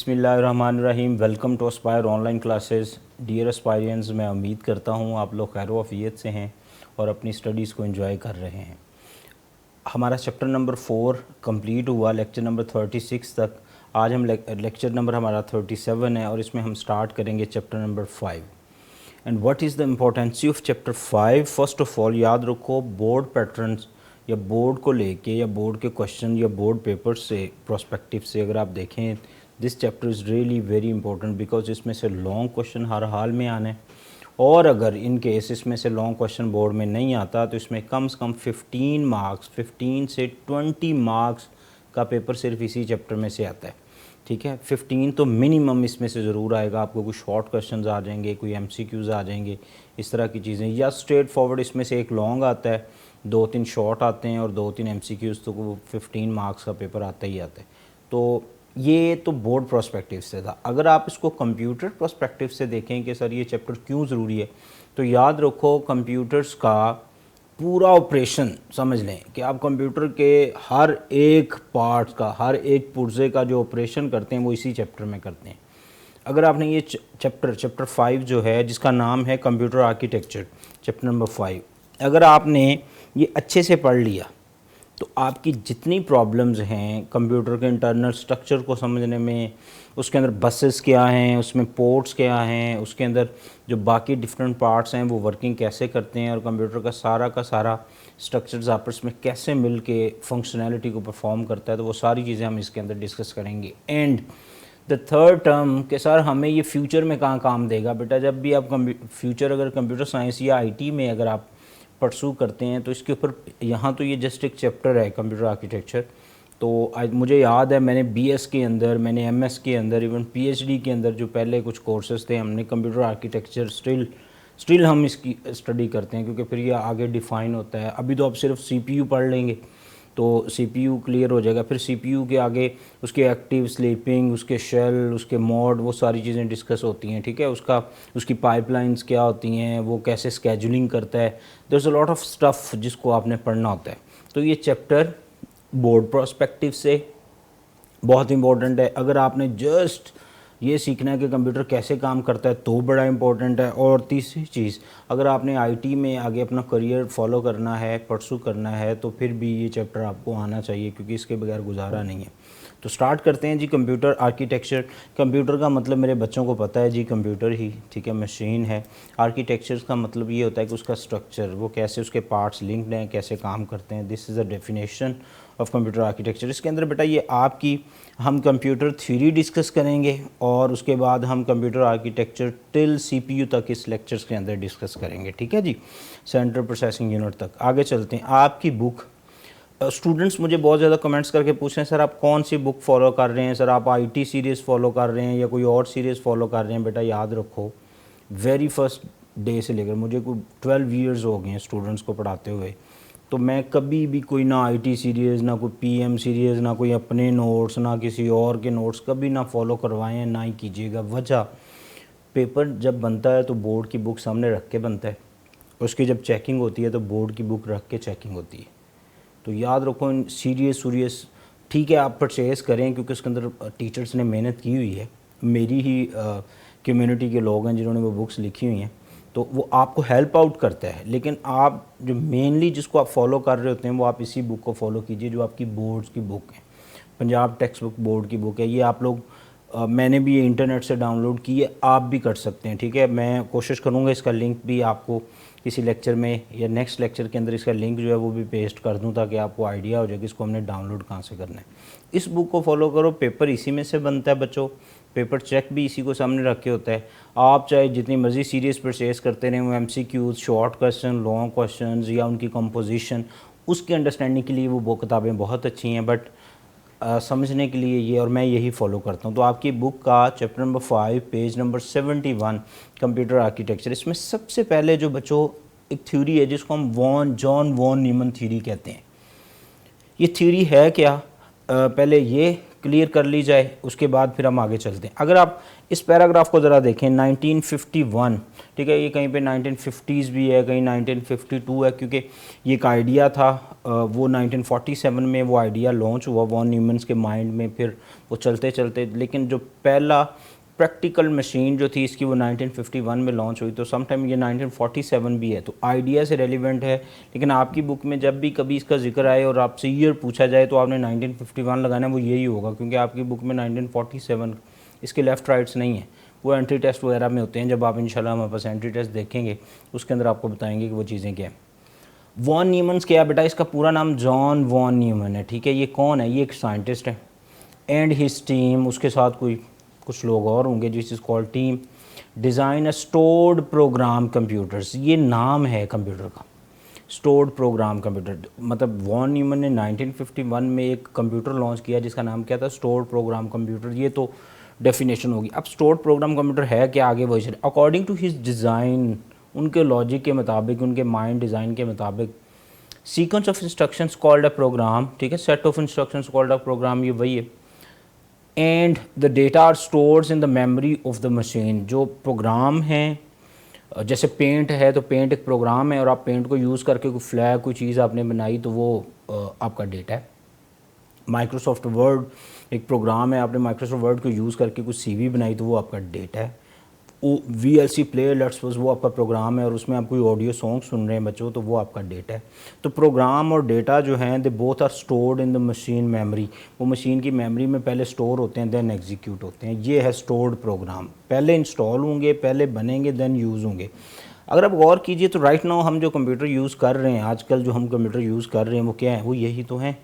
बिस्मिल्लाहिर्रहमानिर्रहीम। Welcome to Aspire online classes. Dear aspirants, मैं उम्मीद करता हूँ आप लोग खैर वफ़ियत से हैं और अपनी स्टडीज़ को एंजॉय कर रहे हैं। हमारा चैप्टर नंबर 4 कंप्लीट हुआ, लेक्चर नंबर 36 तक। आज हम लेक्चर नंबर हमारा 37 है और इसमें हम स्टार्ट करेंगे chapter number 5। And what is the impotency of chapter 5? First of all याद रखो, बोर्ड पैटर्न्स या बोर्ड को लेके या बोर्ड के क्वेश्चन या बोर्ड पेपर से प्रोस्पेक्टिव से अगर आप देखें, this chapter is really very important because इसमें से लॉन्ग क्वेश्चन हर हाल में आने, और अगर इन केस इसमें से लॉन्ग क्वेश्चन बोर्ड में नहीं आता तो इसमें कम से कम 15 मार्क्स, 15 से 20 मार्क्स का पेपर सिर्फ इसी चैप्टर में से आता है। ठीक है, 15 तो मिनिमम इसमें से ज़रूर आएगा। आपको कुछ शॉर्ट क्वेश्चंस आ जाएंगे, कोई एमसीक्यूज़ आ जाएंगे, इस तरह की चीज़ें, या स्ट्रेट फॉरवर्ड इसमें से एक लॉन्ग आता है, 2-3 शॉर्ट आते हैं और 2-3 एमसीक्यूज़, तो वो 15 मार्क्स का पेपर आता ही आता है। तो ये तो बोर्ड प्रोस्पेक्टिव से था। अगर आप इसको कंप्यूटर प्रोस्पेक्टिव से देखें कि सर ये चैप्टर क्यों ज़रूरी है, तो याद रखो कंप्यूटर्स का पूरा ऑपरेशन समझ लें कि आप कंप्यूटर के हर एक पार्ट का, हर एक पुर्जे का जो ऑपरेशन करते हैं वो इसी चैप्टर में करते हैं। अगर आपने ये चैप्टर 5 जो है, जिसका नाम है कंप्यूटर आर्किटेक्चर, चैप्टर नंबर 5, अगर आपने ये अच्छे से पढ़ लिया तो आपकी जितनी प्रॉब्लम्स हैं कंप्यूटर के इंटरनल स्ट्रक्चर को समझने में, उसके अंदर बसेस क्या हैं, उसमें पोर्ट्स क्या हैं, उसके अंदर जो बाकी डिफरेंट पार्ट्स हैं वो वर्किंग कैसे करते हैं, और कंप्यूटर का सारा स्ट्रक्चर्स आपस में कैसे मिल के फंक्शनैलिटी को परफॉर्म करता है, तो वो सारी चीज़ें हम इसके अंदर डिस्कस करेंगे। एंड द थर्ड टर्म कि सर हमें ये फ्यूचर में कहाँ काम देगा। बेटा जब भी आप फ्यूचर अगर कंप्यूटर साइंस या आईटी में अगर आप परसू करते हैं तो इसके ऊपर, यहाँ तो ये जस्ट एक चैप्टर है कंप्यूटर आर्किटेक्चर, तो आज मुझे याद है मैंने बीएस के अंदर, मैंने एमएस के अंदर, इवन पीएचडी के अंदर जो पहले कुछ कोर्सेज थे, हमने कंप्यूटर आर्किटेक्चर स्टिल हम इसकी स्टडी करते हैं, क्योंकि फिर ये आगे डिफ़ाइन होता है। अभी तो आप सिर्फ सीपीयू पढ़ लेंगे तो सीपीयू क्लियर हो जाएगा, फिर सीपीयू के आगे उसके एक्टिव स्लीपिंग, उसके शेल, उसके मोड, वो सारी चीज़ें डिस्कस होती हैं। ठीक है, उसकी पाइपलाइंस क्या होती हैं, वो कैसे स्केजुलिंग करता है, there is a lot of stuff जिसको आपने पढ़ना होता है। तो ये चैप्टर बोर्ड प्रोस्पेक्टिव से बहुत इंपॉर्टेंट है। अगर आपने जस्ट ये सीखना है कि कंप्यूटर कैसे काम करता है तो बड़ा इंपॉर्टेंट है। और तीसरी चीज़, अगर आपने आईटी में आगे अपना करियर फॉलो करना है, परसू करना है, तो फिर भी ये चैप्टर आपको आना चाहिए, क्योंकि इसके बगैर गुजारा नहीं है। तो स्टार्ट करते हैं जी। कंप्यूटर आर्किटेक्चर, कंप्यूटर का मतलब मेरे बच्चों को पता है जी, कंप्यूटर ही, ठीक है, मशीन है। आर्किटेक्चर का मतलब ये होता है कि उसका स्ट्रक्चर, वो कैसे उसके पार्ट्स लिंक्ड हैं, कैसे काम करते हैं। This is a definition of computer architecture. इसके अंदर बेटा ये आपकी, हम कंप्यूटर थ्योरी डिस्कस करेंगे और उसके बाद हम कंप्यूटर आर्किटेक्चर टिल सीपीयू तक इस लेक्चर्स के अंदर डिस्कस करेंगे। ठीक है जी, सेंट्रल प्रोसेसिंग यूनिट तक। आगे चलते हैं। आपकी बुक, स्टूडेंट्स मुझे बहुत ज़्यादा कमेंट्स करके पूछ रहे हैं सर आप कौन सी बुक फॉलो कर रहे हैं, सर आप आईटी सीरीज़ फॉलो कर रहे हैं या कोई और सीरीज़ फॉलो कर रहे हैं। बेटा याद रखो, वेरी फर्स्ट डे से लेकर, मुझे कोई 12 ईयर्स हो गए हैं स्टूडेंट्स को पढ़ाते हुए, तो मैं कभी भी कोई ना आईटी सीरीज़, ना कोई पीएम सीरीज़, ना कोई अपने नोट्स, ना किसी और के नोट्स कभी ना फॉलो करवाएं हैं, ना ही कीजिएगा। वजह, पेपर जब बनता है तो बोर्ड की बुक सामने रख के बनता है, उसकी जब चेकिंग होती है तो बोर्ड की बुक रख के चेकिंग होती है। तो याद रखो, सीरियस ठीक है आप परचेज़ करें, क्योंकि उसके अंदर टीचर्स ने मेहनत की हुई है, मेरी ही कम्युनिटी के लोग हैं जिन्होंने वो बुक्स लिखी हुई हैं, तो वो आपको हेल्प आउट करता है। लेकिन आप जो मेनली जिसको आप फॉलो कर रहे होते हैं वो आप इसी बुक को फॉलो कीजिए जो आपकी बोर्ड्स की बुक है। पंजाब टेक्स्ट बुक बोर्ड की बुक है ये, आप लोग मैंने भी ये इंटरनेट से डाउनलोड की है, आप भी कर सकते हैं। ठीक है, मैं कोशिश करूँगा इसका लिंक भी आपको किसी लेक्चर में या नेक्स्ट लेक्चर के अंदर इसका लिंक जो है वो भी पेस्ट कर दूं, ताकि आपको आइडिया हो जाए कि इसको हमने डाउनलोड कहाँ से करना है। इस बुक को फॉलो करो, पेपर इसी में से बनता है बच्चों, पेपर चेक भी इसी को सामने रख के होता है। आप चाहे जितनी मर्जी सीरीज़ परचेज करते रहें, वो MCQs, short question, long question या उनकी कंपोजिशन, उसकी अंडरस्टैंडिंग के लिए वो किताबें बहुत अच्छी हैं, बट समझने के लिए ये, और मैं यही फॉलो करता हूँ। तो आपकी बुक का chapter number 5 page number 71 computer architecture, इसमें सबसे पहले जो बच्चों एक थ्योरी है जिसको हम जॉन वॉन न्यूमन थ्योरी कहते हैं। ये थ्योरी है क्या? पहले ये क्लियर कर ली जाए, उसके बाद फिर हम आगे चलते हैं। अगर आप इस पैराग्राफ को ज़रा देखें 1951, ठीक है, ये कहीं पे 1950s भी है, कहीं 1952 है, क्योंकि ये एक आइडिया था, वो 1947 में वो आइडिया लॉन्च हुआ वॉन न्यूमन्स के माइंड में, फिर वो चलते चलते, लेकिन जो पहला प्रैक्टिकल मशीन जो थी इसकी वो 1951 में लॉन्च हुई, तो सम टाइम ये 1947 भी है, तो आइडिया से रेलिवेंट है। लेकिन आपकी बुक में जब भी कभी इसका जिक्र आए और आपसे ईयर पूछा जाए तो आपने 1951 लगाना है, वो यही होगा, क्योंकि आपकी बुक में 1947 इसके लेफ़्ट राइट्स नहीं है, वो एंट्री टेस्ट वगैरह में होते हैं। जब आप इंशाल्लाह हमारे पास एंट्री टेस्ट देखेंगे उसके अंदर आपको बताएंगे कि वो चीज़ें क्या हैं। वॉन न्यूमन्स क्या बेटा, इसका पूरा नाम जॉन वॉन न्यूमन है, ठीक है। ये कौन है, ये एक साइंटिस्ट है, एंड हिज टीम, उसके साथ कुछ लोग और होंगे, जिस is called team, design a stored program computers, ये नाम है कंप्यूटर का, स्टोर्ड प्रोग्राम कंप्यूटर। मतलब वॉन न्यूमन ने 1951 में एक कंप्यूटर लॉन्च किया जिसका नाम क्या था, स्टोर्ड प्रोग्राम कंप्यूटर। ये तो डेफिनेशन होगी। अब स्टोर्ड प्रोग्राम कंप्यूटर है क्या, आगे वही चले। अकॉर्डिंग टू हिज डिज़ाइन, उनके लॉजिक के मुताबिक, उनके माइंड डिज़ाइन के मुताबिक, sequence of instructions called a program, ठीक है, set of instructions called a program, ये वही है। And the data are stores in the memory of the machine. जो प्रोग्राम हैं, जैसे पेंट है तो पेंट एक प्रोग्राम है, और आप पेंट को यूज़ करके कोई फ्लैग कोई चीज़ आपने बनाई तो वो आपका डेटा है। माइक्रोसॉफ्ट वर्ड एक प्रोग्राम है, आपने माइक्रोसॉफ्ट वर्ड को यूज़ करके कुछ सीवी बनाई तो वो आपका डेटा है। VLC प्लेयर लेट्स सपोज वो आपका प्रोग्राम है, और उसमें आप कोई ऑडियो सॉन्ग सुन रहे हैं बच्चों, तो वो आपका डेटा है। तो प्रोग्राम और डेटा जो हैं they both are stored in the machine memory. वो मशीन की मेमोरी में पहले स्टोर होते हैं, देन एग्जीक्यूट होते हैं। ये है स्टोर्ड प्रोग्राम, पहले इंस्टॉल होंगे, पहले बनेंगे, देन यूज़ होंगे। अगर आप गौर कीजिए तो राइट नाउ हम जो कंप्यूटर यूज़ कर रहे हैं, आजकल जो हम कंप्यूटर यूज़ कर रहे हैं वो क्या है, वो यही तो हैं।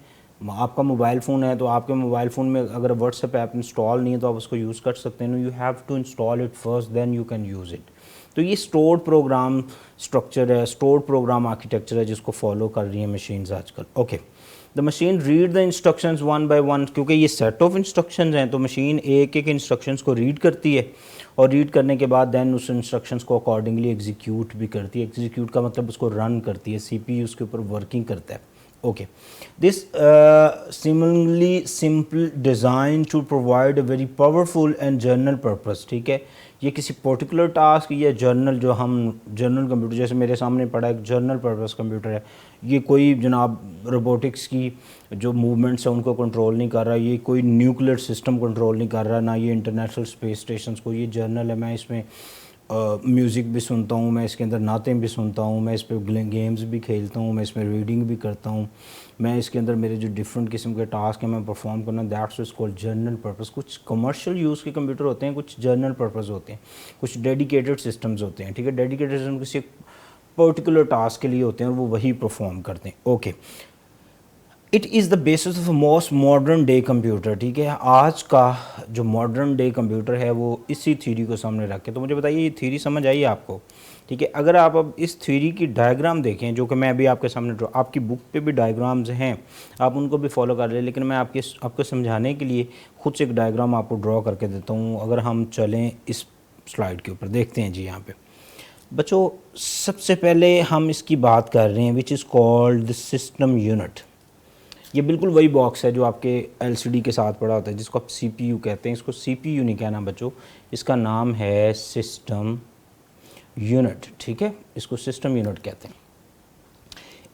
आपका मोबाइल फ़ोन है तो आपके मोबाइल फ़ोन में अगर व्हाट्सएप ऐप इंस्टॉल नहीं है तो आप उसको यूज़ कर सकते हैं। No, you have to install it first, then you can use it. तो ये स्टोर्ड प्रोग्राम स्ट्रक्चर है, स्टोर्ड प्रोग्राम आर्किटेक्चर है, जिसको फॉलो कर रही हैं मशीन्स आजकल। Okay, the machine read the instructions one by one, क्योंकि ये सेट ऑफ इंस्ट्रक्शंस हैं तो मशीन एक एक इंस्ट्रक्शंस को रीड करती है, और रीड करने के बाद देन उस इंस्ट्रक्शंस को अकॉर्डिंगली एग्जीक्यूट भी करती है। एग्जीक्यूट का मतलब उसको रन करती है, CPU उसके ऊपर वर्किंग करता है। Okay, this seemingly simple design to provide a very powerful and general purpose, ठीक है। ये किसी पर्टिकुलर टास्क या जर्नल, जो हम जर्नल कंप्यूटर, जैसे मेरे सामने पड़ा एक जर्नल पर्पस कंप्यूटर है, ये कोई जनाब रोबोटिक्स की जो मूवमेंट्स हैं उनको कंट्रोल नहीं कर रहा, ये कोई न्यूक्लियर सिस्टम कंट्रोल नहीं कर रहा, ना ये इंटरनेशनल स्पेस स्टेशन को। ये जर्नल है, मैं इसमें म्यूज़िक भी सुनता हूँ, मैं इसके अंदर नातें भी सुनता हूँ, मैं इस पर गेम्स भी खेलता हूँ, मैं इसमें रीडिंग भी करता हूँ, मैं इसके अंदर मेरे जो डिफरेंट किस्म के टास्क हैं मैं परफॉर्म करना, that's is called journal purpose. कुछ कमर्शियल यूज़ के कंप्यूटर होते हैं, कुछ जर्नल पर्पस होते हैं, कुछ डेडिकेटेड सिस्टम्स होते हैं, ठीक है। डेडिकेटेड सिस्टम किसी पर्टिकुलर टास्क के लिए होते हैं और वो वही परफॉर्म करते हैं। Okay, it is the basis of most modern day computer, ठीक है। आज का जो मॉडर्न डे कंप्यूटर है वो इसी थ्योरी को सामने रख के, तो मुझे बताइए ये थ्योरी समझ आई आपको, ठीक है। अगर आप अब इस थ्योरी की डायग्राम देखें, जो कि मैं अभी आपके सामने ड्रॉ, आपकी बुक पे भी डायग्राम्स हैं, आप उनको भी फॉलो कर लें, लेकिन मैं आपको समझाने के लिए खुद से एक डायग्राम आपको ड्रॉ करके देता हूँ। अगर हम चलें इस स्लाइड के ऊपर, देखते हैं जी। यहाँ पे बच्चों सबसे पहले हम इसकी बात कर रहे हैं विच is called the system unit. ये बिल्कुल वही बॉक्स है जो आपके LCD के साथ पड़ा होता है, जिसको आप CPU कहते हैं। इसको CPU नहीं कहना बच्चों, इसका नाम है सिस्टम यूनिट, ठीक है। इसको सिस्टम यूनिट कहते हैं।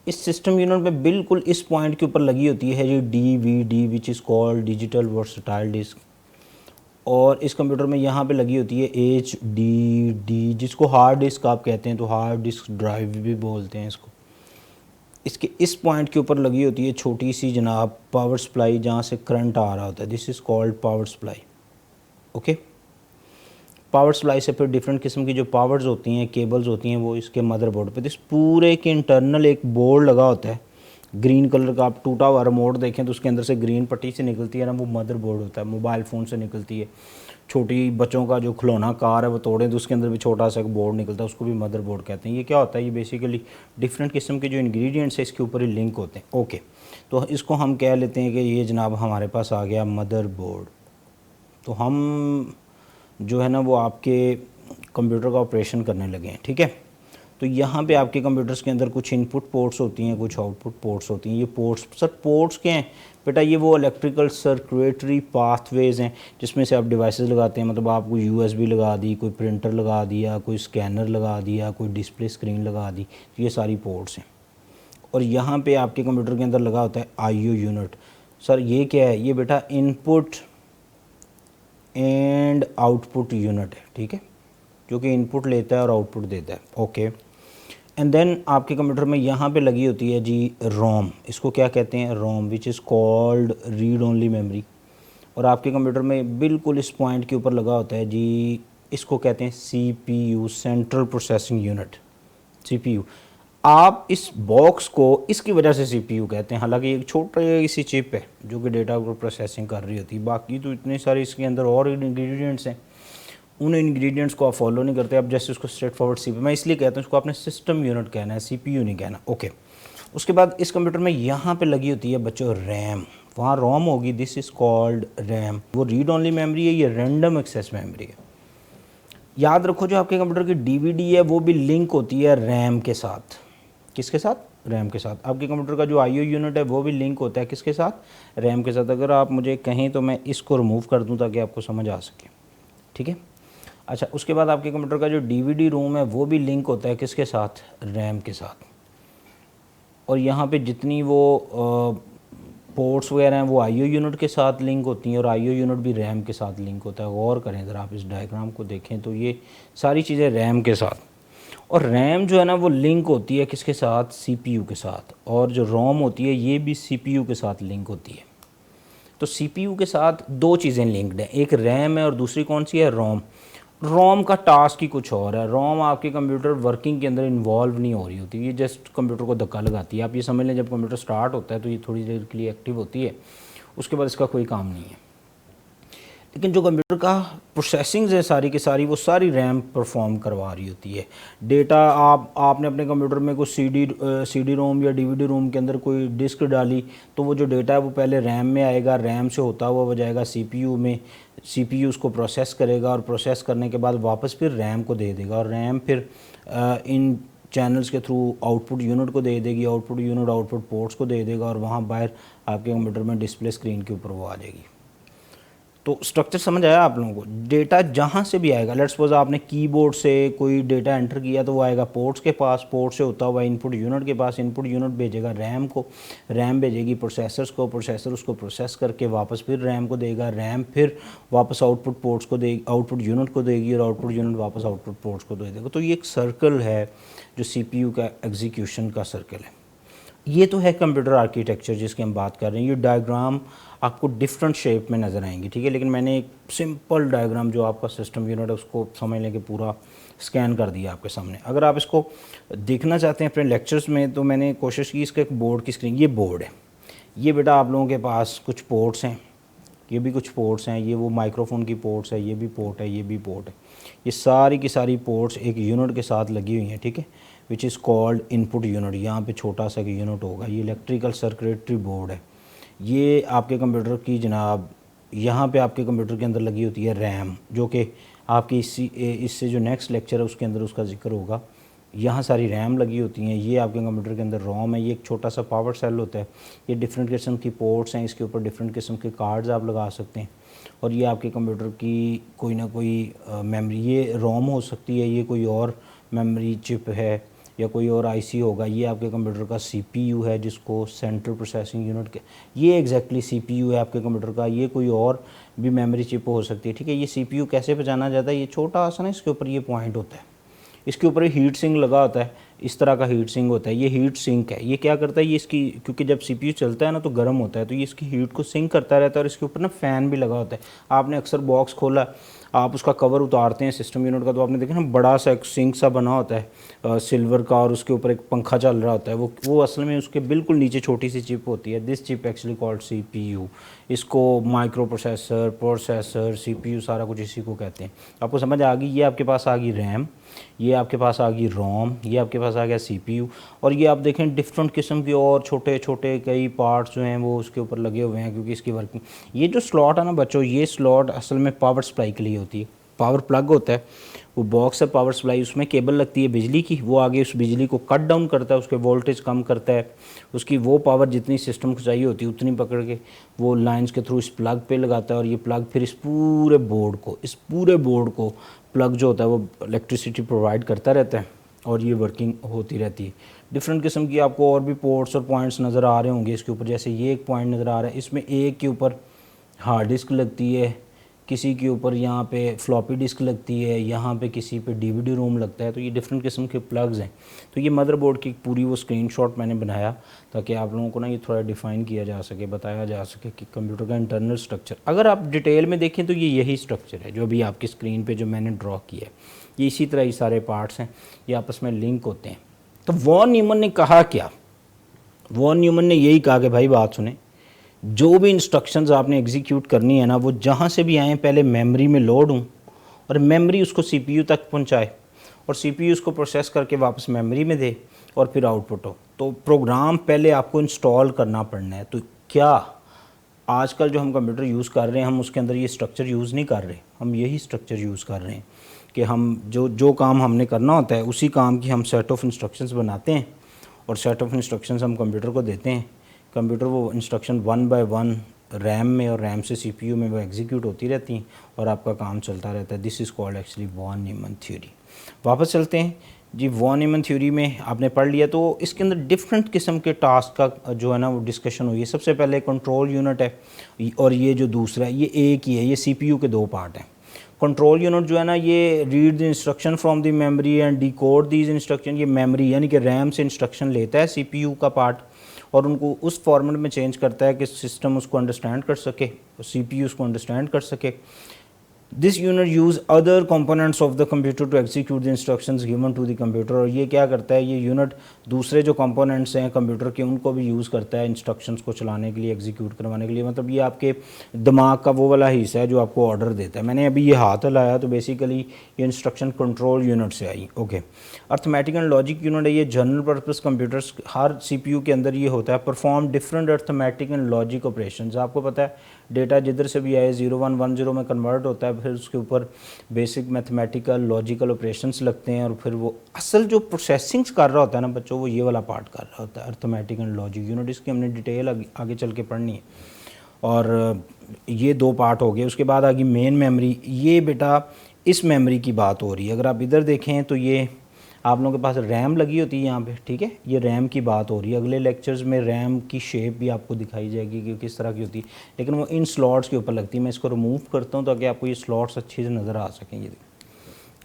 इस सिस्टम यूनिट में बिल्कुल इस पॉइंट के ऊपर लगी होती है ये DVD which is called digital versatile disc, और इस कंप्यूटर में यहाँ पे लगी होती है HDD, जिसको हार्ड डिस्क आप कहते हैं, तो हार्ड डिस्क ड्राइव भी बोलते हैं इसको। इसके इस पॉइंट के ऊपर लगी होती है छोटी सी जनाब पावर सप्लाई, जहाँ से करंट आ रहा होता है, this is called power supply. Okay, power supply से फिर डिफरेंट किस्म की जो पावर्स होती हैं, केबल्स होती हैं, वो इसके मदरबोर्ड पे, इस पूरे के इंटरनल एक बोर्ड लगा होता है ग्रीन कलर का। आप टूटा हुआ रिमोट देखें तो उसके अंदर से ग्रीन पट्टी से निकलती है ना, वो मदरबोर्ड होता है। मोबाइल फ़ोन से निकलती है, छोटी बच्चों का जो खिलौना कार है वो तोड़ें तो उसके अंदर भी छोटा सा बोर्ड निकलता है, उसको भी मदरबोर्ड कहते हैं। ये क्या होता है, ये बेसिकली डिफरेंट किस्म के जो इंग्रेडिएंट्स है इसके ऊपर ही लिंक होते हैं। ओके, तो इसको हम कह लेते हैं कि ये जनाब हमारे पास आ गया मदरबोर्ड। तो हम जो है ना वो आपके कंप्यूटर का ऑपरेशन करने लगे हैं, ठीक है। तो यहाँ पे आपके कंप्यूटर्स के अंदर कुछ इनपुट पोर्ट्स होती हैं, कुछ आउटपुट पोर्ट्स होती हैं। ये पोर्ट्स, सर पोर्ट्स क्या हैं बेटा? ये वो इलेक्ट्रिकल सर्कुलेटरी पाथवेज़ हैं जिसमें से आप डिवाइसेस लगाते हैं। मतलब आपको यूएसबी लगा दी, कोई प्रिंटर लगा दिया, कोई स्कैनर लगा दिया, कोई डिस्प्ले स्क्रीन लगा दी, तो ये सारी पोर्ट्स हैं। और यहाँ पे आपके कंप्यूटर के अंदर लगा होता है आईओ यूनिट। सर ये क्या है? ये बेटा इनपुट एंड आउटपुट यूनिट है, ठीक है, जो कि इनपुट लेता है और आउटपुट देता है। ओके, एंड देन आपके कंप्यूटर में यहाँ पे लगी होती है जी रोम। इसको क्या कहते हैं? ROM, which is called read only memory. और आपके कंप्यूटर में बिल्कुल इस पॉइंट के ऊपर लगा होता है जी, इसको कहते हैं CPU, central processing unit, CPU. आप इस बॉक्स को इसकी वजह से सीपीयू कहते हैं, हालांकि एक छोटी सी चिप है जो कि डेटा को प्रोसेसिंग कर रही होती है। बाकी तो इतने सारे इसके अंदर और इंग्रेडिएंट्स हैं, उन इंग्रेडिएंट्स को आप फॉलो नहीं करते। आप जैसे उसको स्ट्रेट फॉरवर्ड सीपीयू, मैं इसलिए कहता हूँ उसको आपने सिस्टम यूनिट कहना है, सीपीयू नहीं कहना। ओके, उसके बाद इस कंप्यूटर में यहाँ पे लगी होती है बच्चों रैम, वहाँ रोम होगी, दिस इज़ कॉल्ड रैम। वो रीड ओनली मेमोरी है, ये रैंडम एक्सेस मेमोरी है। याद रखो जो आपके कंप्यूटर की डीवीडी है वो भी लिंक होती है रैम के साथ। किसके साथ? रैम के साथ। आपके कंप्यूटर का जो आईओ यूनिट है वो भी लिंक होता है किसके साथ? रैम के साथ। अगर आप मुझे कहें तो मैं इसको रिमूव कर दूं ताकि आपको समझ आ सके, ठीक है। अच्छा, उसके बाद आपके कंप्यूटर का जो डीवीडी रोम है वो भी लिंक होता है किसके साथ? रैम के साथ। और यहाँ पे जितनी वो पोर्ट्स वगैरह हैं वो आईओ यूनिट के साथ लिंक होती हैं और आईओ यूनिट भी रैम के साथ लिंक होता है। गौर करें अगर आप इस डायग्राम को देखें तो ये सारी चीज़ें रैम के साथ। और रैम जो है ना वो लिंक होती है किसके साथ? सीपीयू के साथ। और जो रोम होती है ये भी सीपीयू के साथ लिंक होती है। तो सीपीयू के साथ दो चीज़ें लिंक्ड हैं, एक रैम है और दूसरी कौन सी है? रोम। रोम का टास्क ही कुछ और है। रोम आपके कंप्यूटर वर्किंग के अंदर इन्वॉल्व नहीं हो रही होती, ये जस्ट कंप्यूटर को धक्का लगाती है। आप ये समझ लें जब कंप्यूटर स्टार्ट होता है तो ये थोड़ी देर के लिए एक्टिव होती है, उसके बाद इसका कोई काम नहीं है। लेकिन जो कंप्यूटर का प्रोसेसिंग्स है सारी की सारी, वो सारी रैम परफॉर्म करवा रही होती है। डेटा आपने अपने कंप्यूटर में कोई सीडी रोम या डीवीडी रोम के अंदर कोई डिस्क डाली तो वो जो डेटा है वो पहले रैम में आएगा, रैम से होता हुआ वो जाएगा सीपीयू में, सीपीयू उसको प्रोसेस करेगा और प्रोसेस करने के बाद वापस फिर रैम को दे देगा और रैम फिर इन चैनल्स के थ्रू आउटपुट यूनिट को दे देगी, आउटपुट यूनिट आउटपुट पोर्ट्स को दे देगा और वहाँ बाहर आपके कंप्यूटर में डिस्प्ले स्क्रीन के ऊपर वो आ जाएगी। तो स्ट्रक्चर समझ आया आप लोगों को? डेटा जहाँ से भी आएगा, लेट्स सपोज आपने कीबोर्ड से कोई डेटा एंटर किया तो वो आएगा पोर्ट्स के पास, पोर्ट से होता हुआ इनपुट यूनिट के पास, इनपुट यूनिट भेजेगा रैम को, रैम भेजेगी प्रोसेसर्स को, प्रोसेसर उसको प्रोसेस करके वापस फिर रैम को देगा, रैम फिर वापस आउटपुट पोर्ट्स को देगी, आउटपुट यूनिट को देगी और आउटपुट यूनिट वापस आउटपुट पोर्ट्स को दे देगा। तो ये एक सर्कल है जो CPU का एग्जीक्यूशन का सर्कल है। ये तो है कंप्यूटर आर्किटेक्चर जिसकी हम बात कर रहे हैं। ये डायग्राम आपको डिफरेंट शेप में नज़र आएंगी, ठीक है, लेकिन मैंने एक सिंपल डायग्राम जो आपका सिस्टम यूनिट है उसको समझ लेके पूरा स्कैन कर दिया आपके सामने। अगर आप इसको देखना चाहते हैं अपने लेक्चर्स में तो मैंने कोशिश की इसका एक बोर्ड की स्क्रीन, ये बोर्ड है, ये बेटा आप लोगों के पास कुछ पोर्ट्स हैं, ये भी कुछ पोर्ट्स हैं, ये वो माइक्रोफोन की पोर्ट्स है, ये भी पोर्ट है, ये भी पोर्ट है। ये सारी की सारी पोर्ट्स एक यूनिट के साथ लगी हुई हैं, ठीक है, विच इज़ कॉल्ड इनपुट यूनिट। यहाँ पे छोटा सा यूनिट होगा, ये इलेक्ट्रिकल सर्कुलेटरी बोर्ड है। ये आपके कंप्यूटर की जनाब, यहाँ पे आपके कंप्यूटर के अंदर लगी होती है रैम, जो कि आपकी इससे जो नेक्स्ट लेक्चर है उसके अंदर उसका जिक्र होगा। यहाँ सारी रैम लगी होती हैं। ये आपके कंप्यूटर के अंदर रोम है, ये एक छोटा सा पावर सेल होता है। ये डिफरेंट किस्म की पोर्ट्स हैं, इसके ऊपर डिफरेंट किस्म के कार्ड्स आप लगा सकते हैं। और ये आपके कंप्यूटर की कोई ना कोई मेमोरी, ये रोम हो सकती है, ये कोई और मेमोरी चिप है या कोई और आईसी होगा। ये आपके कंप्यूटर का सीपीयू है जिसको सेंट्रल प्रोसेसिंग यूनिट के, ये एग्जैक्टली सीपीयू है आपके कंप्यूटर का। ये कोई और भी मेमोरी चिप हो सकती है, ठीक है। ये सीपीयू कैसे पहचाना जाता है? ये छोटा सा ना इसके ऊपर ये पॉइंट होता है, इसके ऊपर हीट सिंक लगा होता है, इस तरह का हीट सिंक होता है। ये हीट सिंक है। ये क्या करता है? ये इसकी, क्योंकि जब सीपीयू चलता है ना तो गर्म होता है, तो ये इसकी हीट को सिंक करता रहता है और इसके ऊपर ना फ़ैन भी लगा होता है। आपने अक्सर बॉक्स खोला, आप उसका कवर उतारते हैं सिस्टम यूनिट का, तो आपने देखा ना बड़ा सा एक सिंक सा बना होता है सिल्वर का और उसके ऊपर एक पंखा चल रहा होता है। वो असल में उसके बिल्कुल नीचे छोटी सी चिप होती है। This chip actually called CPU. इसको माइक्रो प्रोसेसर सीपीयू सारा कुछ इसी को कहते हैं। आपको समझ आ गई? ये आपके पास आ गई रैम, ये आपके पास आ गई रोम, ये आपके पास आ गया सीपीयू। और ये आप देखें डिफरेंट किस्म के और छोटे छोटे कई पार्ट्स जो हैं वो उसके ऊपर लगे हुए हैं, क्योंकि इसकी वर्किंग, ये जो स्लॉट है ना बच्चों, ये स्लॉट असल में पावर सप्लाई के लिए होती है। पावर प्लग होता है, वो बॉक्स है पावर सप्लाई, उसमें केबल लगती है बिजली की, वो आगे उस बिजली को कट डाउन करता है, उसके वोल्टेज कम करता है, उसकी वो पावर जितनी सिस्टम को चाहिए होती है उतनी पकड़ के वो लाइंस के थ्रू इस प्लग पे लगाता है, और ये प्लग फिर इस पूरे बोर्ड को प्लग जो होता है वो इलेक्ट्रिसिटी प्रोवाइड करता रहता है, और ये वर्किंग होती रहती है। डिफरेंट किस्म की आपको और भी पोर्ट्स और पॉइंट्स नज़र आ रहे होंगे इसके ऊपर, जैसे ये एक पॉइंट नज़र आ रहा है, इसमें एक के ऊपर हार्ड डिस्क लगती है, किसी के ऊपर यहाँ पे फ्लॉपी डिस्क लगती है, यहाँ पे किसी पे डीवीडी रोम लगता है। तो ये डिफरेंट किस्म के प्लग्स हैं। तो ये मदरबोर्ड की पूरी वो स्क्रीनशॉट मैंने बनाया ताकि आप लोगों को ना ये थोड़ा डिफ़ाइन किया जा सके, बताया जा सके कि कंप्यूटर का इंटरनल स्ट्रक्चर, अगर आप डिटेल में देखें तो ये यही स्ट्रक्चर है जो अभी आपकी स्क्रीन पर जो मैंने ड्रॉ किया है, ये इसी तरह ये सारे पार्ट्स हैं, ये आपस में लिंक होते हैं। तो वॉन न्यूमन ने कहा क्या? वॉन न्यूमन ने यही कहा कि भाई बात सुने, जो भी इंस्ट्रक्शंस आपने एग्जीक्यूट करनी है ना, वो जहाँ से भी आएँ पहले मेमोरी में लोड हों, और मेमोरी उसको सीपीयू तक पहुँचाए, और सीपीयू उसको प्रोसेस करके वापस मेमोरी में दे, और फिर आउटपुट हो। तो प्रोग्राम पहले आपको इंस्टॉल करना पड़ना है। तो क्या आजकल जो हम कंप्यूटर यूज़ कर रहे हैं, हम उसके अंदर ये स्ट्रक्चर यूज़ नहीं कर रहे, हम यही स्ट्रक्चर यूज़ कर रहे हैं कि हम जो काम हमने करना होता है उसी काम की हम सेट ऑफ इंस्ट्रक्शंस बनाते हैं, और सेट ऑफ इंस्ट्रक्शंस हम कंप्यूटर को देते हैं। कंप्यूटर वो इंस्ट्रक्शन 1 बाय 1 रैम में और रैम से सीपीयू में वो एग्जीक्यूट होती रहती हैं, और आपका काम चलता रहता है। This is called actually von Neumann theory. वापस चलते हैं जी। वॉन न्यूमन थ्योरी में आपने पढ़ लिया, तो इसके अंदर डिफरेंट किस्म के टास्क का जो है ना वो डिस्कशन हुई है। सबसे पहले कंट्रोल यूनिट है, और ये जो दूसरा है ये एक ही है, ये सीपीयू के दो पार्ट हैं। कंट्रोल यूनिट जो है ना, ये read the instruction from the memory and decode these instruction. ये मेमोरी यानी कि रैम से इंस्ट्रक्शन लेता है सीपीयू का पार्ट, और उनको उस फॉर्मेट में चेंज करता है कि सिस्टम उसको अंडरस्टैंड कर सके, सीपीयू उसको अंडरस्टैंड कर सके। This unit use other components of the computer to execute the instructions given to the computer. और ये क्या करता है, ये यूनिट दूसरे जो कंपोनेंट्स हैं कंप्यूटर के उनको भी यूज़ करता है इंस्ट्रक्शंस को चलाने के लिए, एग्जीक्यूट करवाने के लिए। मतलब ये आपके दिमाग का वो वाला हिस्सा है जो आपको ऑर्डर देता है। मैंने अभी ये हाथ लाया तो बेसिकली ये इंस्ट्रक्शन कंट्रोल यूनिट से आई। Okay, arithmetic and logic unit है, ये जनरल पर्पस कंप्यूटर्स हर सीपीयू के अंदर ये होता है। Perform different arithmetic and logic operations. आपको पता है डेटा जिधर से भी आए 0110 में कन्वर्ट होता है, फिर उसके ऊपर बेसिक मैथमेटिकल लॉजिकल ऑपरेशंस लगते हैं, और फिर वो असल जो प्रोसेसिंग्स कर रहा होता है ना बच्चों, वो ये वाला पार्ट कर रहा होता है, अर्थमेटिक एंड लॉजिक यूनिट। इसकी हमने डिटेल आगे चल के पढ़नी है। और ये दो पार्ट हो गए। उसके बाद आ गई मेन मेमोरी। ये बेटा इस मेमोरी की बात हो रही है। अगर आप इधर देखें तो ये आप लोगों के पास रैम लगी होती है यहाँ पे, ठीक है, ये रैम की बात हो रही है। अगले लेक्चर्स में रैम की शेप भी आपको दिखाई जाएगी कि किस तरह की होती है, लेकिन वो इन स्लॉट्स के ऊपर लगती है। मैं इसको रिमूव करता हूँ ताकि आपको ये स्लॉट्स अच्छे से नज़र आ सकें। ये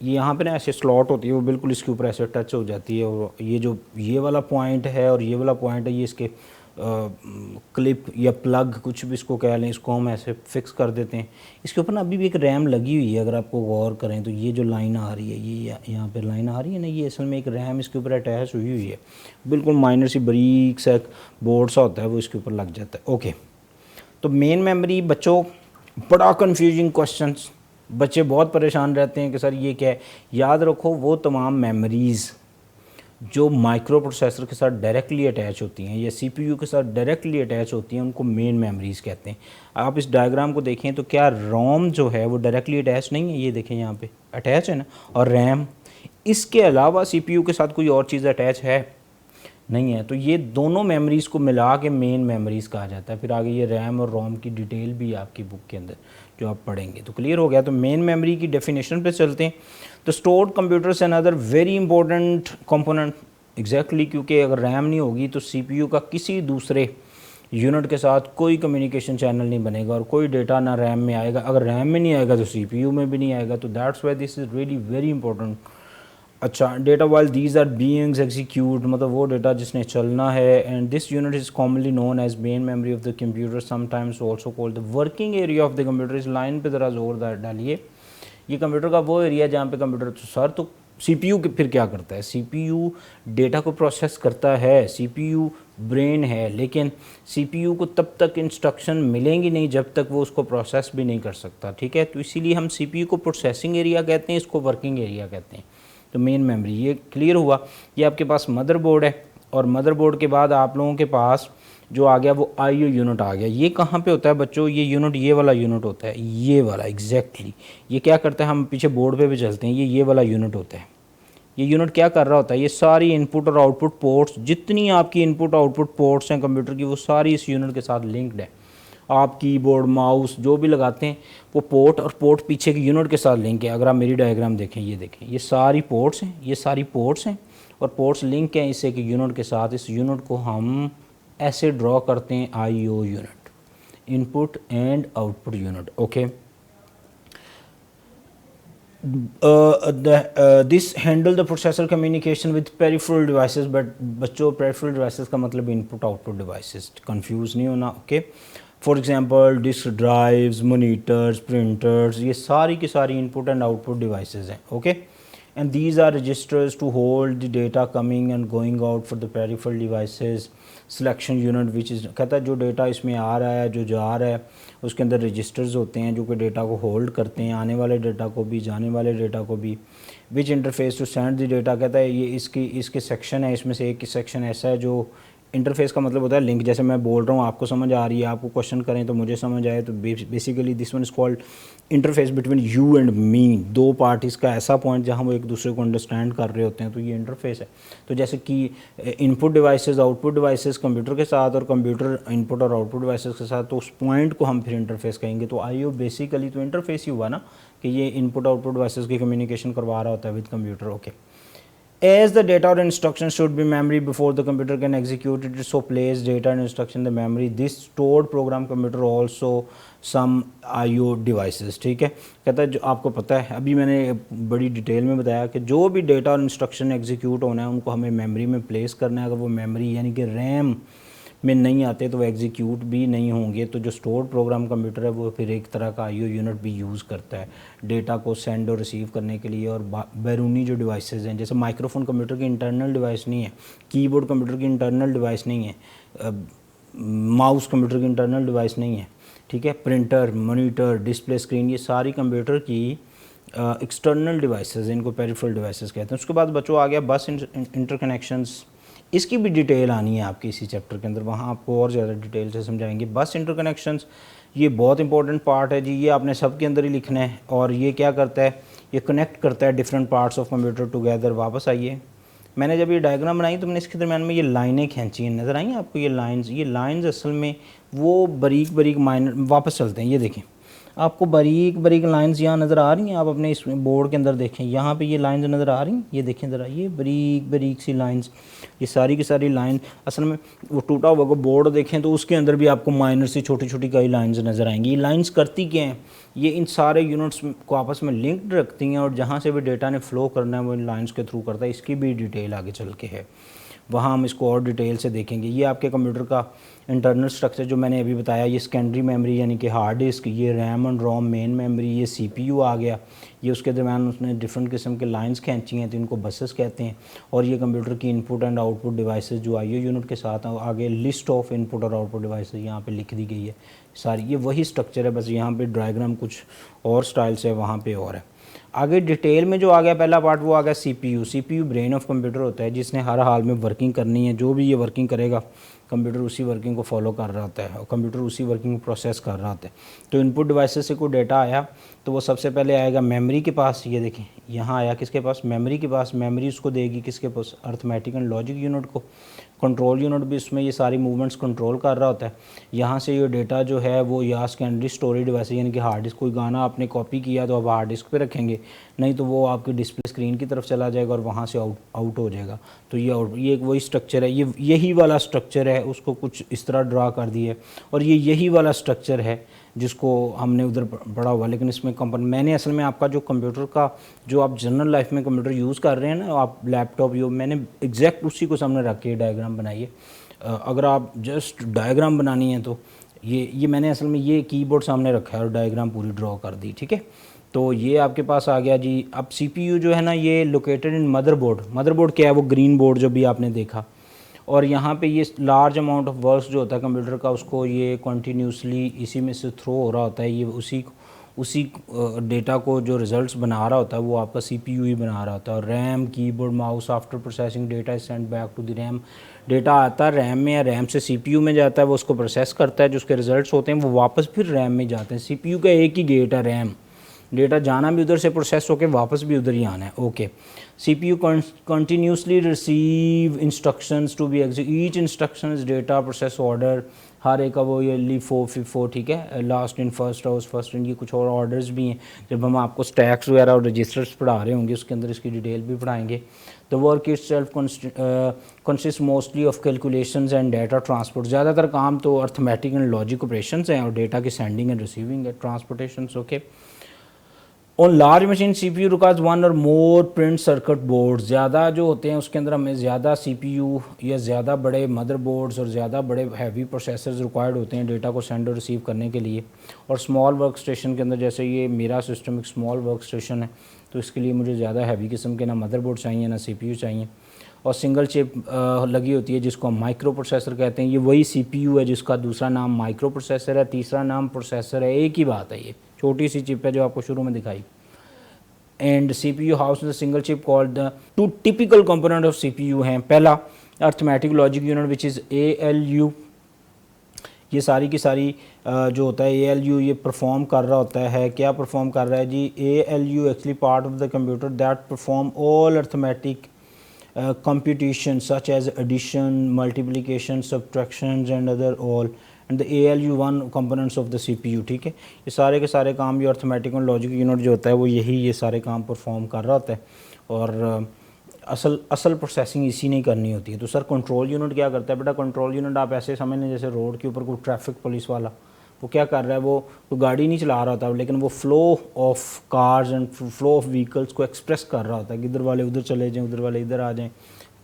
यहाँ पे ना ऐसे स्लॉट होती है, वो बिल्कुल इसके ऊपर ऐसे टच हो जाती है, और ये जो ये वाला पॉइंट है और ये वाला पॉइंट है, ये इसके क्लिप या प्लग कुछ भी इसको कह लें, इसको हम ऐसे फिक्स कर देते हैं। इसके ऊपर ना अभी भी एक रैम लगी हुई है। अगर आपको गौर करें तो ये जो लाइन आ रही है, ये यहाँ पे लाइन आ रही है ना, ये असल में एक रैम इसके ऊपर अटैच हुई है। बिल्कुल माइनर सी बारीक सा बोर्ड सा होता है, वो इसके ऊपर लग जाता है। ओके, तो मेन मेमोरी बच्चों बड़ा कन्फ्यूजिंग क्वेश्चन, बच्चे बहुत परेशान रहते हैं कि सर ये क्या है। याद रखो वो तमाम मेमोरीज़ जो माइक्रो प्रोसेसर के साथ डायरेक्टली अटैच होती हैं या सीपीयू के साथ डायरेक्टली अटैच होती हैं, उनको मेन मेमोरीज़ कहते हैं। आप इस डायग्राम को देखें तो क्या रोम जो है वो डायरेक्टली अटैच नहीं है, ये देखें यहाँ पे अटैच है ना, और रैम। इसके अलावा सीपीयू के साथ कोई और चीज़ अटैच है नहीं है। तो ये दोनों मेमोरीज़ को मिला के मेन मेमोरीज़ कहा जाता है। फिर आगे ये रैम और रोम की डिटेल भी आपकी बुक के अंदर जो आप पढ़ेंगे। तो क्लियर हो गया। तो मेन मेमोरी की डेफिनेशन पे चलते हैं। तो stored computers another very important component exactly, क्योंकि अगर रैम नहीं होगी तो सीपीयू का किसी दूसरे यूनिट के साथ कोई कम्युनिकेशन चैनल नहीं बनेगा, और कोई डेटा ना रैम में आएगा। अगर रैम में नहीं आएगा तो सीपीयू में भी नहीं आएगा। तो that's why this is really very important. अच्छा, data while these are beings execute, मतलब वो डेटा जिसने चलना है। And this unit is commonly known as main memory of the computer, sometimes also called the working area of the computer. इस line पे ज़रा जोर डालिए। ये कंप्यूटर का वो एरिया जहाँ पे कंप्यूटर, तो सर तो सीपीयू फिर क्या करता है? सीपीयू डेटा को प्रोसेस करता है, सीपीयू ब्रेन है, लेकिन सीपीयू को तब तक इंस्ट्रक्शन मिलेंगी नहीं जब तक वो उसको प्रोसेस भी नहीं कर सकता, ठीक है। तो इसीलिए हम सीपीयू को प्रोसेसिंग एरिया कहते हैं, इसको वर्किंग एरिया कहते हैं। तो मेन मेमोरी ये क्लियर हुआ। ये आपके पास मदरबोर्ड है, और मदरबोर्ड के बाद आप लोगों के पास जो आ गया वो आईओ यूनिट आ गया। ये कहाँ पे होता है बच्चों, ये यूनिट ये वाला यूनिट होता है, ये वाला एग्जैक्टली। ये क्या करता है, हम पीछे बोर्ड पे भी चलते हैं, ये वाला यूनिट होता है। ये यूनिट क्या कर रहा होता है, ये सारी इनपुट और आउटपुट पोर्ट्स, जितनी आपकी इनपुट आउटपुट पोर्ट्स हैं कंप्यूटर की, वो सारी इस यूनिट के साथ लिंक्ड है। आप कीबोर्ड माउस जो भी लगाते हैं वो पोर्ट और पोर्ट पीछे की यूनिट के साथ लिंक है। अगर आप मेरी डायग्राम देखें, ये देखें, ये सारी पोर्ट्स हैं, ये सारी पोर्ट्स हैं और पोर्ट्स लिंक हैं इस एक यूनिट के साथ। इस यूनिट को हम ऐसे ड्रॉ करते हैं, IO unit, input and output unit. Okay, this handle the processor communication with peripheral devices. But बच्चों, पेरिफेरल डिवाइसेस का मतलब इनपुट आउटपुट डिवाइसेस, कंफ्यूज नहीं होना। Okay, for example disk drives, monitors, printers, ये सारी की सारी इनपुट एंड आउटपुट डिवाइसेस हैं। Okay, and these are registers to hold the data coming and going out for the peripheral devices. Selection unit which is, कहता है जो data इसमें आ रहा है, जो जा रहा है, उसके अंदर रजिस्टर्स होते हैं जो कि डेटा को होल्ड करते हैं, आने वाले डेटा को भी, जाने वाले डेटा को भी। Which interface to send the data, कहता है ये इसके सेक्शन है, इसमें से एक सेक्शन ऐसा है जो इंटरफेस का मतलब होता है लिंक। जैसे मैं बोल रहा हूँ, आपको समझ आ रही है, आपको क्वेश्चन करें तो मुझे समझ आए, तो basically this one is called interface between you and me. दो पार्टीज़ का ऐसा पॉइंट जहाँ वो एक दूसरे को अंडरस्टैंड कर रहे होते हैं, तो ये इंटरफेस है। तो जैसे कि input devices, output devices computer के साथ और कंप्यूटर इनपुट और आउटपुट डिवाइसेस के साथ, तो उस पॉइंट को हम फिर इंटरफेस कहेंगे। तो आईओ बेसिकली तो इंटरफेस ही हुआ ना, कि ये इनपुट आउटपुट डिवाइसेस की कम्युनिकेशन करवा रहा होता है with computer. Okay, as the data or instruction should be memory before the computer can execute it, so place data and instruction in the memory. This stored program computer also some IO devices। ठीक है, कहता है जो आपको पता है, अभी मैंने बड़ी डिटेल में बताया कि जो भी डेटा और इंस्ट्रक्शन एग्जीक्यूट होना है उनको हमें मेमोरी में प्लेस करना है। अगर वो मेमोरी यानी कि रैम में नहीं आते तो वो एग्जीक्यूट भी नहीं होंगे। तो जो स्टोर्ड प्रोग्राम कंप्यूटर है वो फिर एक तरह का आईओ यूनिट भी यूज़ करता है डेटा को सेंड और रिसीव करने के लिए। और बैरूनी जो डिवाइसेस हैं, जैसे माइक्रोफोन कंप्यूटर की इंटरनल डिवाइस नहीं है, कीबोर्ड कंप्यूटर की इंटरनल डिवाइस नहीं है, माउस कंप्यूटर की इंटरनल डिवाइस नहीं है। ठीक है, प्रिंटर, मॉनिटर, डिस्प्ले स्क्रीन, ये सारी कंप्यूटर की एक्सटर्नल डिवाइसेस, इनको पेरिफेरल डिवाइसेस कहते हैं। उसके बाद बच्चों आ गया बस इंटरकनेक्शंस। इसकी भी डिटेल आनी है आपकी इसी चैप्टर के अंदर, वहाँ आपको और ज़्यादा डिटेल से समझाएंगे। बस इंटरकनेक्शंस ये बहुत इंपॉर्टेंट पार्ट है जी, ये आपने सब के अंदर ही लिखना है। और ये क्या करता है, ये कनेक्ट करता है different parts of computer together. वापस आइए, मैंने जब ये डायग्राम बनाई तो मैंने इसके दरम्यान में ये लाइनें खींची हैं, नज़र आई आपको ये लाइंस असल में वो बारीक बारीक माइनर। वापस चलते हैं, ये देखें, आपको बारीक बारीक लाइंस यहाँ नज़र आ रही हैं। आप अपने इस बोर्ड के अंदर देखें, यहाँ पे ये लाइंस नज़र आ रही हैं, ये देखें ज़रा, ये बारीक बारीक सी लाइंस, ये सारी की सारी लाइन असल में वो टूटा हुआ को बोर्ड देखें तो उसके अंदर भी आपको माइनर सी छोटी छोटी कई लाइंस नज़र आएंगी। ये लाइंस करती क्या हैं, ये इन सारे यूनिट्स को आपस में लिंक्ड रखती हैं और जहाँ से भी डेटा ने फ्लो करना है वो इन लाइंस के थ्रू करता है। इसकी भी डिटेल आगे चल के है, वहाँ हम इसको और डिटेल से देखेंगे। ये आपके कंप्यूटर का इंटरनल स्ट्रक्चर जो मैंने अभी बताया, ये सेकेंडरी मेमोरी यानी कि हार्ड डिस्क, ये RAM and ROM main memory, ये सीपीयू आ गया। ये उसके दरम्यान उसने डिफरेंट किस्म के लाइंस खींची हैं तो इनको बसेस कहते हैं। और ये कंप्यूटर की इनपुट एंड आउटपुट डिवाइसेस जो आईओ यूनिट के साथ आगे लिस्ट ऑफ इनपुट और आउटपुट डिवाइसेस यहाँ पे लिख दी गई है सारी। ये वही स्ट्रक्चर है, बस यहाँ पे डायग्राम कुछ और स्टाइल से है, वहाँ पे और है। आगे डिटेल में जो आ गया पहला पार्ट वो आ गया CPU. CPU brain of computer होता है जिसने हर हाल में वर्किंग करनी है। जो भी ये वर्किंग करेगा कंप्यूटर उसी वर्किंग को फॉलो कर रहा होता है और कंप्यूटर उसी वर्किंग को प्रोसेस कर रहा होता है। तो इनपुट डिवाइसेस से कोई डेटा आया तो वो सबसे पहले आएगा मेमोरी के पास। ये देखें यहाँ आया किसके पास, मेमोरी के पास। मेमोरी उसको देगी किसके पास, अर्थमेटिक एंड लॉजिक यूनिट को। कंट्रोल यूनिट भी उसमें ये सारी मूवमेंट्स कंट्रोल कर रहा होता है। यहाँ से ये डेटा जो है वो या सेकेंडरी स्टोरेज डिवाइस यानी कि हार्ड डिस्क, कोई गाना आपने कॉपी किया तो आप हार्ड डिस्क पे रखेंगे, नहीं तो वो आपकी डिस्प्ले स्क्रीन की तरफ चला जाएगा और वहाँ से आउट हो जाएगा। तो ये एक वही स्ट्रक्चर है, ये यही वाला स्ट्रक्चर है, उसको कुछ इस तरह ड्रा कर दिया है। और ये यही वाला स्ट्रक्चर है जिसको हमने उधर पढ़ा हुआ, लेकिन इसमें मैंने असल में आपका जो कंप्यूटर का जो आप जनरल लाइफ में कंप्यूटर यूज़ कर रहे हैं ना, आप लैपटॉप मैंने एग्जैक्ट उसी को सामने रख के डायग्राम बनाई है। अगर आप जस्ट डायग्राम बनानी है तो ये मैंने असल में ये कीबोर्ड सामने रखा है और डायग्राम पूरी ड्रॉ कर दी। ठीक है, तो ये आपके पास आ गया जी। अब सीपीयू जो है ना ये लोकेटेड इन मदरबोर्ड। मदरबोर्ड क्या है, वो ग्रीन बोर्ड जो भी आपने देखा। और यहाँ पे ये लार्ज अमाउंट ऑफ वर्क जो होता है कंप्यूटर का उसको ये कंटिन्यूसली इसी में से थ्रो हो रहा होता है, ये उसी डेटा को जो रिज़ल्ट्स बना रहा होता है वो आपका CPU ही बना रहा होता है। और RAM, keyboard, mouse, after processing data is send back to the RAM. Data आता है रैम में या रैम से CPU में जाता है, वो उसको प्रोसेस करता है, जो उसके रिज़ल्ट्स होते हैं वो वापस फिर रैम में जाते हैं। CPU का एक ही गेट है रैम, डेटा जाना भी उधर से प्रोसेस होकर वापस भी उधर ही आना है। Okay, CPU continuously receive instructions to be execute, each instruction is data process order, हर एक का वो ये ली 4 ठीक है, last in first out first in, ये कुछ और ऑर्डर्स भी हैं। जब हम आपको स्टैक्स वगैरह और रजिस्टर्स पढ़ा रहे होंगे उसके अंदर इसकी डिटेल भी पढ़ाएंगे। The work it self consist mostly of calculations and data transport, ज़्यादातर काम तो अर्थमेटिक एंड लॉजिक ऑपरेशंस हैं और डेटा की सेंडिंग एंड रिसीविंग है, transportations. Okay, on large machine CPU requires one or more print circuit board, ज़्यादा जो होते हैं उसके अंदर हमें ज़्यादा CPU या ज़्यादा बड़े मदरबोर्ड्स और ज़्यादा बड़े हैवी प्रोसेसर्स रिक्वायर्ड होते हैं डेटा को सेंड और रिसीव करने के लिए। और स्मॉल वर्क स्टेशन के अंदर, जैसे ये मेरा सिस्टम एक स्मॉल वर्क स्टेशन है, तो इसके लिए मुझे ज़्यादा हैवी किस्म के ना मदरबोर्ड चाहिए ना CPU चाहिए। और सिंगल चिप लगी होती है जिसको हम माइक्रो प्रोसेसर कहते हैं। ये वही CPU है जिसका दूसरा नाम माइक्रो प्रोसेसर है, तीसरा नाम प्रोसेसर है, एक ही बात है, ये छोटी सी चिप है जो आपको शुरू में दिखाई। And CPU house the single chip called the two typical component of CPU हैं। पहला arithmetic logic unit which is ALU, ये सारी की सारी जो होता है ALU ये परफॉर्म कर रहा होता है। क्या परफॉर्म कर रहा है जी? ALU actually part of the computer that perform all arithmetic computation such as addition, multiplication, subtractions and other all and the ALU1 components of the CPU। ठीक है, ये सारे के सारे काम ये अर्थमेटिक और लॉजिक यूनिट जो होता है वो यही ये सारे काम परफॉर्म कर रहा होता है। और असल प्रोसेसिंग इसी नहीं करनी होती है। तो सर कंट्रोल यूनिट क्या करता है? बेटा कंट्रोल यूनिट आप ऐसे समझ लें जैसे रोड के ऊपर कोई ट्रैफिक पुलिस वाला, वो क्या कर रहा है, वो तो गाड़ी नहीं चला रहा होता लेकिन वो flow of cars and flow of vehicles को एक्सप्रेस कर रहा होता है कि इधर वाले उधर चले जाएं, उधर वाले इधर आ जाएं।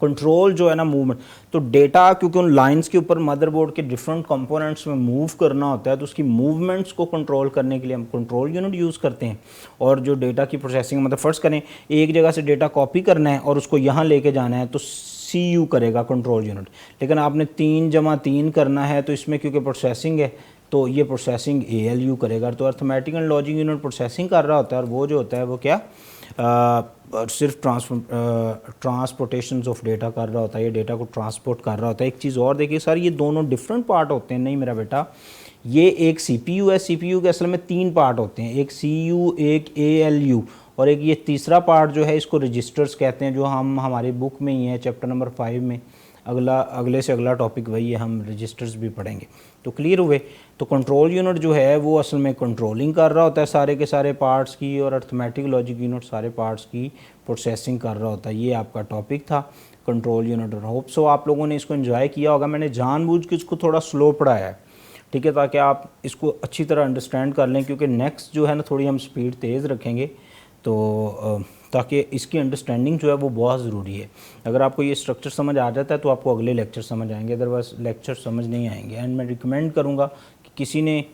कंट्रोल जो है ना मूवमेंट, तो डेटा क्योंकि उन लाइंस के ऊपर मदरबोर्ड के डिफरेंट कंपोनेंट्स में मूव करना होता है, तो उसकी मूवमेंट्स को कंट्रोल करने के लिए हम कंट्रोल यूनिट यूज़ करते हैं। और जो डेटा की प्रोसेसिंग, मतलब फ़र्ज़ करें एक जगह से डेटा कॉपी करना है और उसको यहाँ लेके जाना है तो CPU करेगा कंट्रोल यूनिट। लेकिन आपने 3 × 3 करना है तो इसमें क्योंकि प्रोसेसिंग है तो ये प्रोसेसिंग ALU करेगा। तो arithmetic and logic unit processing कर रहा होता है और वो जो होता है वो क्या सिर्फ ट्रांसपोर्टेशन ऑफ डेटा कर रहा होता है, ये डेटा को ट्रांसपोर्ट कर रहा होता है। एक चीज़ और देखिए सर, ये दोनों डिफरेंट पार्ट होते हैं। नहीं मेरा बेटा, ये एक CPU है, CPU के असल में 3 पार्ट होते हैं, एक CU, एक ALU और एक ये तीसरा पार्ट जो है इसको रजिस्टर्स कहते हैं, जो हम हमारी बुक में ही है चैप्टर नंबर 5 में। अगले से अगला टॉपिक वही है, हम रजिस्टर्स भी पढ़ेंगे। तो क्लियर हुए? तो कंट्रोल यूनिट जो है वो असल में कंट्रोलिंग कर रहा होता है सारे के सारे पार्ट्स की, और अर्थमेटिक लॉजिक यूनिट सारे पार्ट्स की प्रोसेसिंग कर रहा होता है। ये आपका टॉपिक था कंट्रोल यूनिट। और होप सो आप लोगों ने इसको एंजॉय किया होगा। मैंने जानबूझ के इसको थोड़ा स्लो पढ़ाया है, ठीक है, ताकि आप इसको अच्छी तरह अंडरस्टैंड कर लें, क्योंकि नेक्स्ट जो है ना थोड़ी हम स्पीड तेज़ रखेंगे, तो ताकि इसकी अंडरस्टैंडिंग जो है वो बहुत ज़रूरी है। अगर आपको ये स्ट्रक्चर समझ आ जाता है तो आपको अगले लेक्चर समझ आएंगे, अदरवाइज लेक्चर समझ नहीं आएंगे। एंड मैं रिकमेंड करूँगा कि किसी ने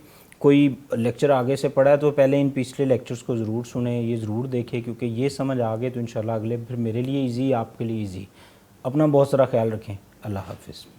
कोई लेक्चर आगे से पढ़ा है तो पहले इन पिछले लेक्चर्स को ज़रूर सुने, ये ज़रूर देखें, क्योंकि ये समझ आ गए तो इंशाल्लाह अगले फिर मेरे लिए ईजी, आपके लिए ईजी। अपना बहुत सारा ख्याल रखें। अल्लाह हाफिज़।